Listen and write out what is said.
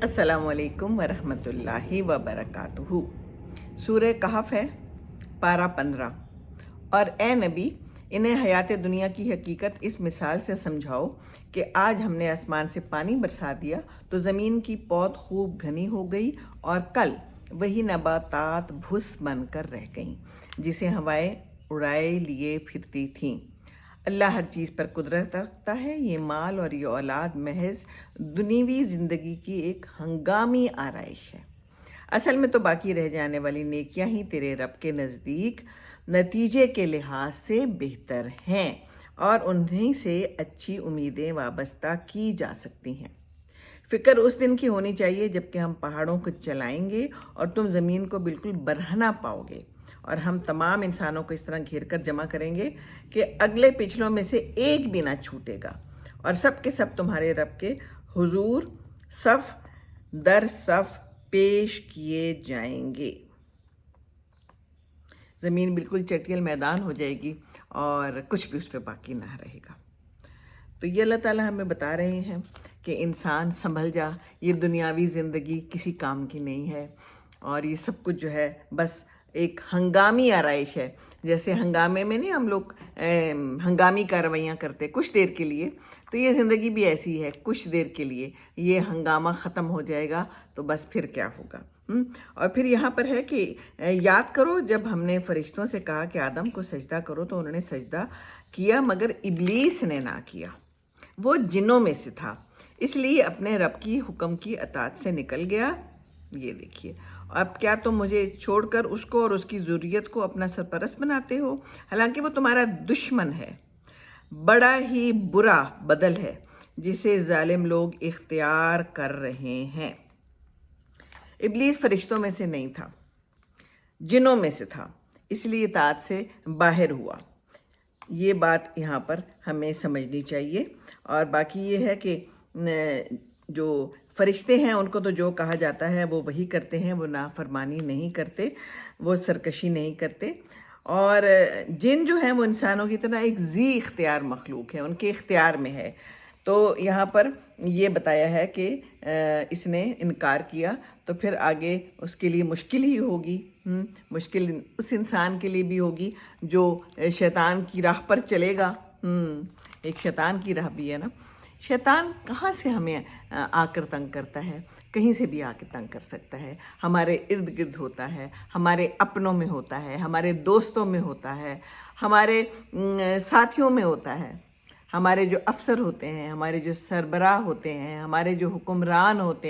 अस्सलामुअलैकुम वरहमतुल्लाहि वबरकातुहू। सूरह कहफ है, पारा 15। और ए नबी, इन्हें हयात दुनिया की हकीकत इस मिसाल से समझाओ कि आज हमने आसमान से पानी बरसा दिया तो ज़मीन की पौध खूब घनी हो गई और कल वही नबातात भुस बनकर रह गईं जिसे हवाएं उड़ाए लिए फिरती थीं। अल्लाह हर चीज़ पर कुदरत रखता है। ये माल और ये औलाद महज दुनियावी ज़िंदगी की एक हंगामी आरइश है। असल में तो बाकी रह जाने वाली नेकियां ही तेरे रब के नज़दीक नतीजे के लिहाज से बेहतर हैं और उन्हीं से अच्छी उम्मीदें वाबस्ता की जा सकती हैं। फ़िक्र उस दिन की होनी चाहिए जबकि हम पहाड़ों को चलाएंगे और तुम ज़मीन को बिल्कुल बरहना पाओगे और हम तमाम इंसानों को इस तरह घेर कर जमा करेंगे कि अगले पिछलों में से एक भी ना छूटेगा और सब के सब तुम्हारे रब के हुजूर सफ़ दर सफ़ पेश किए जाएंगे। ज़मीन बिल्कुल चटियल मैदान हो जाएगी और कुछ भी उस पर बाकी ना रहेगा। तो ये अल्लाह ताला हमें बता रहे हैं कि इंसान संभल जा, ये दुनियावी ज़िंदगी किसी काम की नहीं है और ये सब कुछ जो है बस एक हंगामी आरइश है। जैसे हंगामे में नहीं हम लोग हंगामी कार्रवाइयाँ करते कुछ देर के लिए, तो ये ज़िंदगी भी ऐसी है, कुछ देर के लिए ये हंगामा ख़त्म हो जाएगा तो बस फिर क्या होगा। और फिर यहाँ पर है कि याद करो जब हमने फरिश्तों से कहा कि आदम को सजदा करो तो उन्होंने सजदा किया मगर इब्लीस ने ना किया, वो जिन्नों में से था, इसलिए अपने रब की हुक्म की अताअत से निकल गया। ये देखिए, अब क्या तुम मुझे छोड़कर उसको और उसकी ज़ुर्रियत को अपना सरपरस्त बनाते हो, हालांकि वो तुम्हारा दुश्मन है। बड़ा ही बुरा बदल है जिसे जालिम लोग इख्तियार कर रहे हैं। इब्लीस फरिश्तों में से नहीं था, जिन्नों में से था, इसलिए इताअत से बाहर हुआ। ये बात यहाँ पर हमें समझनी चाहिए। और बाकी ये है कि जो फरिश्ते हैं उनको तो जो कहा जाता है वो वही करते हैं, वो नाफरमानी नहीं करते, वो सरकशी नहीं करते। और जिन जो हैं वो इंसानों की तरह एक जी इख्तियार मखलूक है, उनके इख्तियार में है। तो यहाँ पर ये बताया है कि इसने इनकार किया तो फिर आगे उसके लिए मुश्किल ही होगी। मुश्किल उस इंसान के लिए भी होगी जो शैतान की राह पर चलेगा। एक शैतान की राह भी है ना। शैतान कहाँ से हमें आकर तंग करता है? कहीं से भी आकर तंग कर सकता है। हमारे इर्द गिर्द होता है, हमारे अपनों में होता है, हमारे दोस्तों में होता है, हमारे साथियों में होता है, हमारे जो अफसर होते हैं, हमारे जो सरबराह होते हैं, हमारे जो हुक्मरान होते हैं।